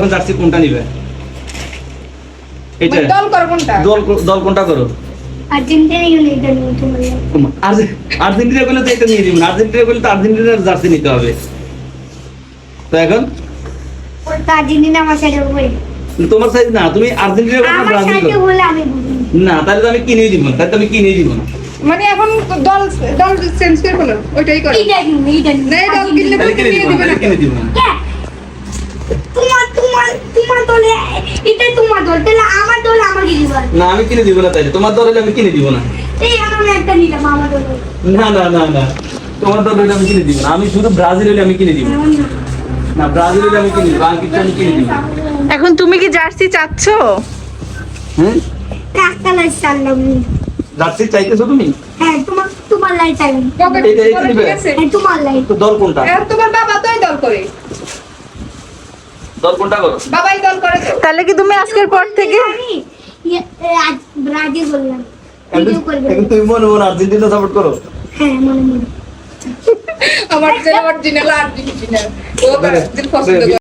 Jersey কোনটা নিবে? এটা দল করো কোনটা? দল কোনটা করো? আর্জেন্টিনা এটা নিয়ে তোমার আর্জেন্টিনা করলে তো এটা নিয়ে দিবেন। আর্জেন্টিনা করলে তো আর্জেন্টিনার জার্সি নিতে হবে। তো এখন ওটা আর্জেন্টিনা আমার সাইডে হবে তোমার সাইজ না, তুমি আর্জেন্টিনা করো না আমার ব্রাজিল সাইডে করো? বলে আমি বুঝি না, তাহলে তো আমি কিনে দিব না। তাহলে তো আমি কিনে দিব না। মানে এখন দল দল চেঞ্জ করে ফেলো, ওইটাই করো। এইটা নিয়ে না দল কিনলে তাহলে কিনে দিব না, তাহলে কিনে দিব না। তোমার দলে এটা তোমার দল তাহলে আমার দল আমাকে দিবা না, আমি কিনে দিব না। তাহলে তোমার দল হলে আমি কিনে দিব না। এই আমি একটা নিলাম আমার দল না না না না, তোমার দল হলে আমি কিনে দিব না। আমি শুধু ব্রাজিল হলে আমি কিনে দিব না। ব্রাজিল হলে আমি কিনে দিব, আর কিছু আমি কিনে দিব না। এখন তুমি কি জার্সি চাচ্ছো? হ্যাঁ, একটা লাইট চালাম জার্সি চাইতেছো তুমি? হ্যাঁ তোমার লাইট চালাম এইটা নিবে? হ্যাঁ তোমার লাইট তো দল কোনটা? এখন তোমার বাবা তোই দল করে, দল কোনটা করো? বাবাই দল করে তো। তাহলে কি তুমি আজকের পর থেকে আমি আজ ব্রাজিল বললাম ভিডিও করবে এখন তুমি মনে মনে আর্জেন্টিনা সাপোর্ট করো? হ্যাঁ মনে মনে আমার যে অরিজিনাল আর্জেন্টিনা ও ব্রাজিল পছন্দ করে।